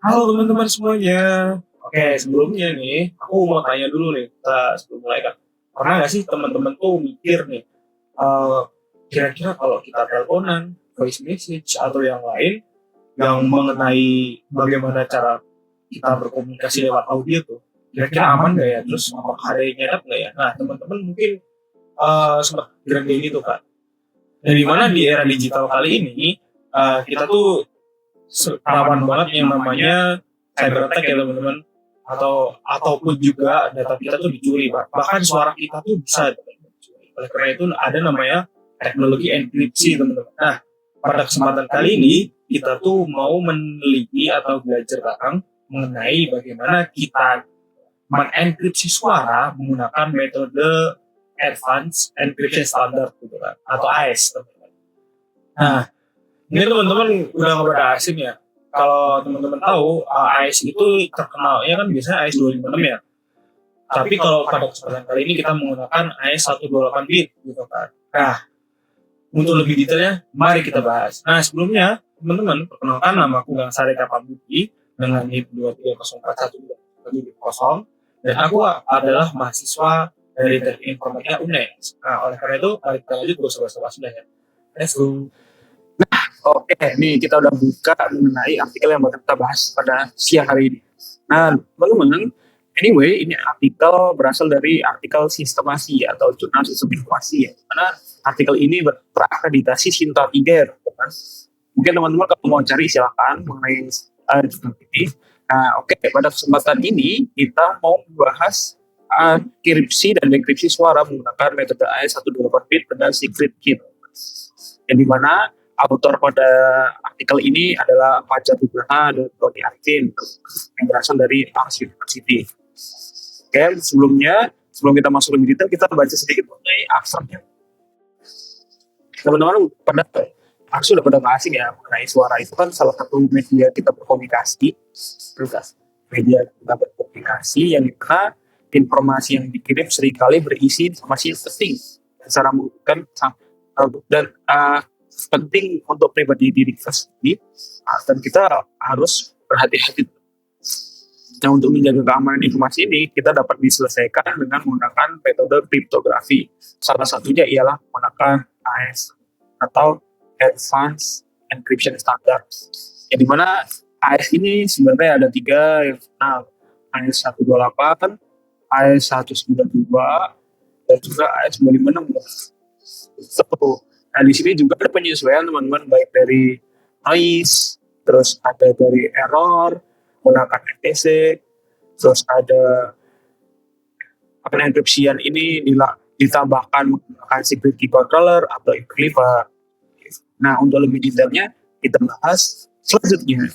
Halo teman-teman semuanya. Oke, sebelumnya nih, aku mau tanya dulu nih, sebelum mulai kan. Pernah nggak sih teman-teman tuh mikir nih, eh, kira-kira kalau kita teleponan, voice message, atau yang lain, yang mengenai bagaimana cara kita berkomunikasi lewat audio tuh, kira-kira aman nggak ya? Terus apakah ada yang nyadap nggak ya? Nah, teman-teman mungkin sempat bilang kayak gitu, Kak. Dan di mana di era digital kali ini, kita tuh rawan banget yang namanya cyber attack ya teman-teman, ataupun juga data kita tuh dicuri, bahkan suara kita tuh bisa dicuri. Oleh karena itu ada namanya teknologi enkripsi teman-teman. Nah, pada kesempatan kali ini kita tuh mau meneliti atau belajar tentang mengenai bagaimana kita mengenkripsi suara menggunakan metode Advanced Encryption Standard gitu kan, atau AES teman-teman. Nah, ini teman-teman udah nggak pada asing ya. Kalau teman-teman tahu, AES itu terkenal, ya kan biasanya AES 256 ya. Tapi kalau pada kesempatan kali ini kita menggunakan AES 128 bit gitu kan. Nah, untuk lebih detailnya, mari kita bahas. Nah, sebelumnya, teman-teman, perkenalkan nama aku Gang Sari Kapabuki dengan NIP 2304120, dan aku adalah mahasiswa dari Teknik Informatika UNES. Nah, oleh karena itu, mari kita lanjut ke basa-basi sudah ya. Let's go. Oke, nih kita udah buka mengenai artikel yang bakal kita bahas pada siang hari ini. Nah, teman-teman, anyway, ini artikel berasal dari artikel sistemasi atau jurnal sistem informasi ya. Karena artikel ini terakreditasi Sinta Tiger. Kan? Mungkin teman-teman kalau mau cari silakan mengenai jurnal ini. Nah, oke, pada kesempatan ini kita mau membahas kripsi dan dekripsi suara menggunakan metode AES 128 bit dan secret key. Yang dimana autor pada artikel ini adalah Fajar Nugraha dan Tony Arifin yang berasal dari Ars University. Oke, sebelum kita masuk lebih detail, kita baca sedikit mengenai abstraknya. Teman-teman sudah pada asing ya mengenai suara itu kan salah satu media kita berkomunikasi, media kita berkomunikasi yang kita informasi yang dikirim seringkali berisi informasi yang penting secara menggunakan dan penting untuk pribadi diri kita sendiri dan kita harus berhati-hati. Nah, untuk menjaga keamanan informasi ini kita dapat diselesaikan dengan menggunakan metode kriptografi. Salah satunya ialah menggunakan AES atau Advanced Encryption Standard. Yang dimana AES ini sebenarnya ada tiga yang kenal, AES 128, AES 192, dan juga AES 256. Nah, di sini juga ada penyesuaian teman-teman, baik dari noise, terus ada dari error, menggunakan FTC, terus ada penenkripsian ini ditambahkan menggunakan secret key controller atau encryptor. Nah, untuk lebih detailnya kita bahas selanjutnya.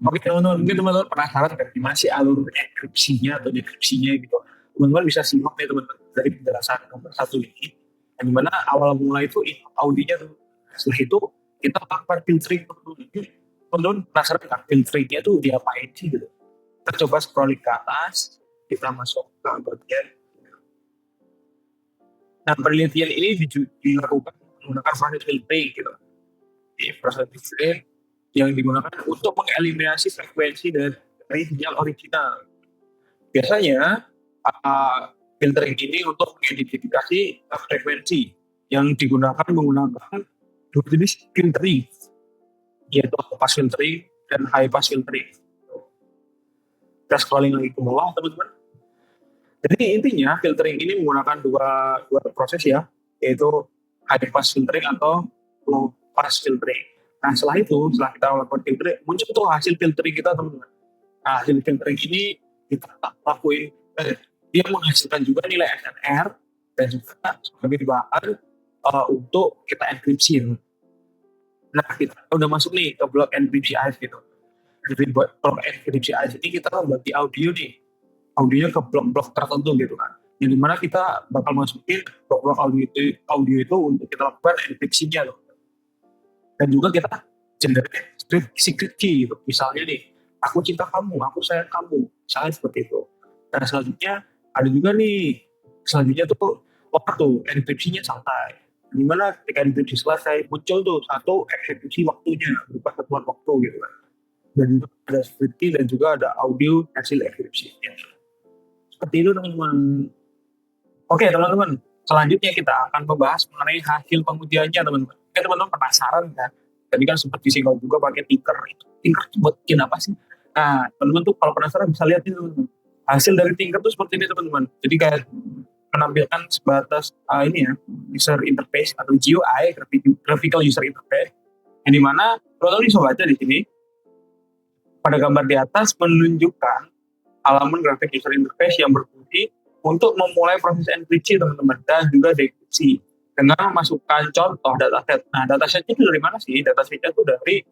Oke teman-teman, mungkin teman-teman penasaran kan gimana sih alur enkripsinya atau dekripsinya gitu. Teman-teman bisa simak ya teman-teman dari penjelasan nomor 1 ini. Yang dimana awal mula itu audionya tuh. Setelah itu kita lakukan filtering. Teman-teman penasaran kan filteringnya tuh diapain sih gitu. Kita coba scrolling ke atas, kita masuk ke bagian. Nah, penelitian ini dilakukan menggunakan proses filtering gitu. Di proses filtering yang digunakan untuk mengeliminasi frekuensi dari sinyal original. Biasanya filtering ini untuk mengidentifikasi frekuensi yang digunakan menggunakan dua jenis filtering, yaitu low pass filtering dan high pass filtering. Kita scrolling lagi ke bawah teman-teman. Jadi intinya filtering ini menggunakan dua proses ya, yaitu high pass filtering atau low pass filtering. Nah setelah kita melakukan filtering, muncul tuh hasil filtering kita teman-teman. Nah, hasil filtering ini kita lakuin, dia menghasilkan juga nilai SNR dan juga sebagai bahan untuk kita enkripsi. Nah, kita udah masuk nih ke blok enkripsi AES gitu. Jadi buat blok enkripsi AES ini kita membagi audio nih, audionya ke blok-blok tertentu gitu kan. Yang dimana kita bakal masukin blok-blok audio itu untuk kita lakukan enkripsinya loh. Dan juga kita generate secret key gitu. Misalnya nih, aku cinta kamu, aku sayang kamu, misalnya seperti itu. Dan selanjutnya ada juga nih, selanjutnya tuh waktu enkripsinya santai. Dimana ketika enkripsi selesai muncul tuh satu eksekusi waktunya berupa satuan waktu gitu kan. dan juga ada secret key dan juga ada audio hasil enkripsi. Seperti itu teman-teman. Oke teman-teman, selanjutnya kita akan membahas mengenai hasil pengujiannya teman-teman. Oke teman-teman penasaran kan? Tadi kan sempat disinggung juga pakai Tinker. Tinker itu buat bikin apa sih? Nah teman-teman tuh kalau penasaran bisa lihat ini teman-teman. Hasil dari Tinker tuh seperti ini teman-teman. Jadi kayak menampilkan sebatas ini ya, user interface atau GUI, graphical user interface. Yang dimana teman-teman bisa baca di sini pada gambar di atas menunjukkan halaman grafik user interface yang berfungsi untuk memulai proses enkripsi teman-teman dan juga dekripsi dengan memasukkan contoh dataset. Nah, datasetnya itu dari mana sih? Datasetnya itu dari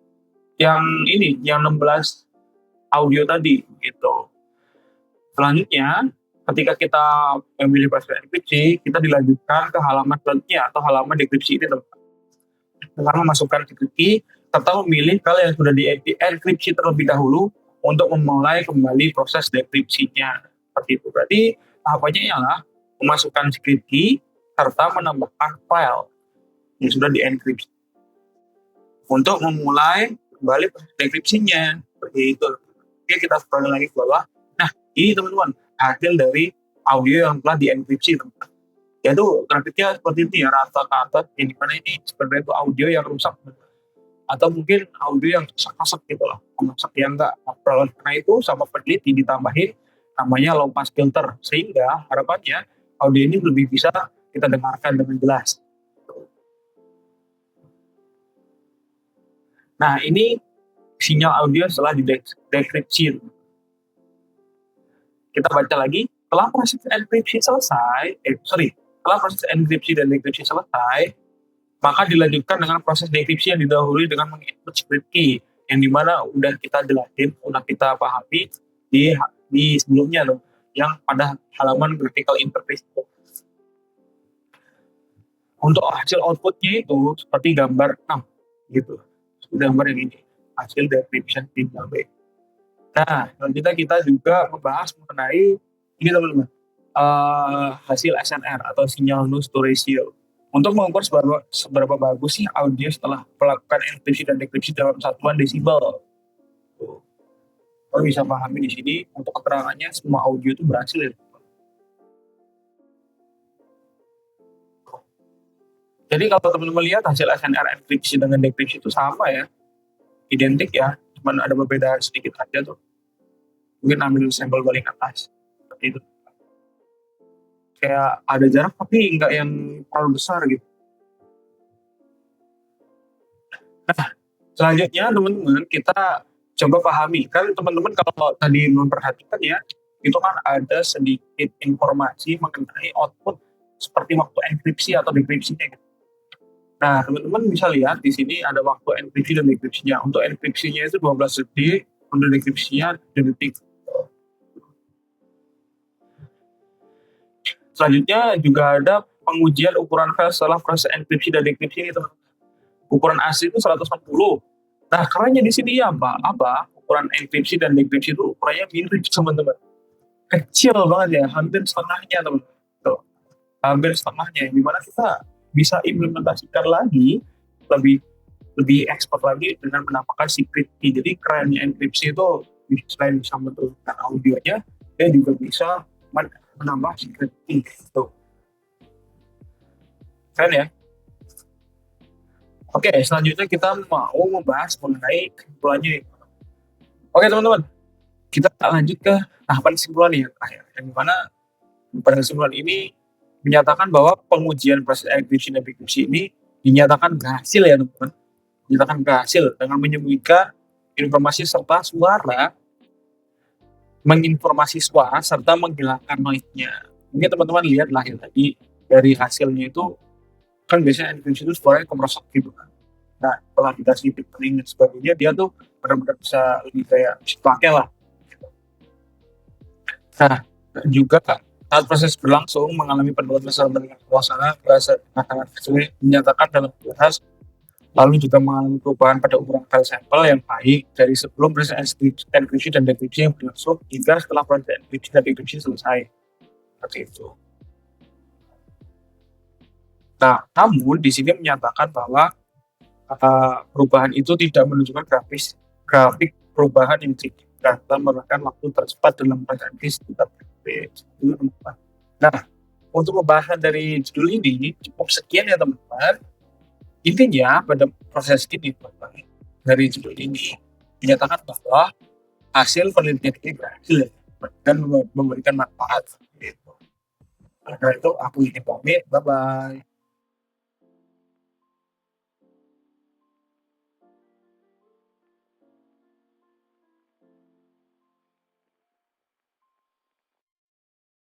yang ini, yang 16 audio tadi gitu. Selanjutnya, ketika kita memilih proses enkripsi, kita dilanjutkan ke halaman selanjutnya atau halaman dekripsi ini teman-teman. Dengan memasukkan secret key serta memilih file yang sudah di-enkripsi terlebih dahulu untuk memulai kembali proses dekripsinya. Seperti itu. Berarti tahapannya ialah memasukkan secret key serta menambahkan file yang sudah di-enkripsi untuk memulai kembali proses dekripsinya. Seperti itu. Oke, kita scroll lagi ke bawah. Nah, ini teman-teman, hasil dari audio yang telah di-enkripsi teman-teman. Yaitu grafiknya seperti ini ya, rata ke atas, yang dimana ini sebenarnya itu audio yang rusak atau mungkin audio yang rusak gitu loh, rusak yang enggak. Karena itu sama peneliti ditambahin namanya low pass filter, sehingga harapannya audio ini lebih bisa kita dengarkan dengan jelas. Nah ini sinyal audio setelah didekripsi. Kita baca lagi, setelah proses enkripsi selesai, setelah proses enkripsi dan dekripsi selesai, maka dilanjutkan dengan proses dekripsi yang didahului dengan menginput secret key, yang dimana udah kita jelasin, udah kita pahami di sebelumnya loh, yang pada halaman graphical interface. Untuk hasil outputnya itu seperti gambar 6 gitu, gambar yang ini, hasil decryption signal B. Nah, selanjutnya kita juga membahas mengenai ini teman-teman, hasil SNR atau sinyal noise to ratio. Untuk mengukur seberapa bagus sih audio setelah melakukan enkripsi dan dekripsi dalam satuan desibel. Kalau bisa pahami di sini, untuk keterangannya semua audio itu berhasil ya. Jadi kalau teman-teman lihat hasil SNR enkripsi dengan dekripsi itu sama ya, identik ya, cuma ada perbedaan sedikit aja tuh. Mungkin ambil sampel paling atas, seperti itu. Kayak ada jarak tapi nggak yang terlalu besar gitu. Nah, selanjutnya teman-teman kita coba pahami, kan teman-teman kalau tadi memperhatikan ya, itu kan ada sedikit informasi mengenai output seperti waktu enkripsi atau dekripsinya gitu. Nah, teman-teman bisa lihat di sini ada waktu enkripsi dan dekripsinya. Untuk enkripsinya itu 12 detik, untuk dekripsinya 2 detik. Selanjutnya juga ada pengujian ukuran file setelah proses enkripsi dan dekripsi ini teman-teman. Ukuran asli itu 140. Nah, kerennya di sini ya apa? Ukuran enkripsi dan dekripsi itu ukurannya mirip teman-teman. Kecil banget ya, hampir setengahnya teman-teman. Tuh, hampir setengahnya. Dimana kita bisa implementasikan lagi lebih expert lagi dengan menambahkan secret key. Jadi kerennya enkripsi itu selain bisa menurunkan audionya, dia juga bisa menambah secret key gitu. Keren ya. Oke, selanjutnya kita mau membahas mengenai kesimpulannya. Oke teman-teman, kita lanjut ke tahapan kesimpulan yang terakhir, yang dimana pada kesimpulan ini menyatakan bahwa pengujian proses enkripsi dan dekripsi ini dinyatakan berhasil ya teman-teman. Dinyatakan berhasil dengan menyembunyikan informasi serta suara, menginformasi suara serta menghilangkan noise-nya. Mungkin teman-teman lihat lah ya tadi dari hasilnya itu kan biasanya enkripsi itu suaranya kemerosot gitu kan. Nah, setelah dikasih filtering dan sebagainya, dia tuh benar-benar bisa lebih kayak pakai lah. Nah, juga saat proses berlangsung mengalami penurunan besar dengan suasana berasa sesuai dinyatakan dalam kelas, lalu juga mengalami perubahan pada ukuran file sampel yang baik dari sebelum proses enkripsi dan dekripsi yang berlangsung hingga setelah proses enkripsi dan dekripsi selesai. Seperti itu. Nah, namun di sini menyatakan bahwa perubahan itu tidak menunjukkan grafik perubahan yang signifikan dalam memakan waktu tercepat dalam mengganti sekitar dulu teman-teman. Nah, untuk pembahasan dari judul ini cukup sekian ya teman-teman. Intinya pada proses ini teman-teman, dari judul ini dinyatakan bahwa hasil penelitian ini berhasil dan memberikan manfaat gitu. Karena itu aku ini pamit, bye bye.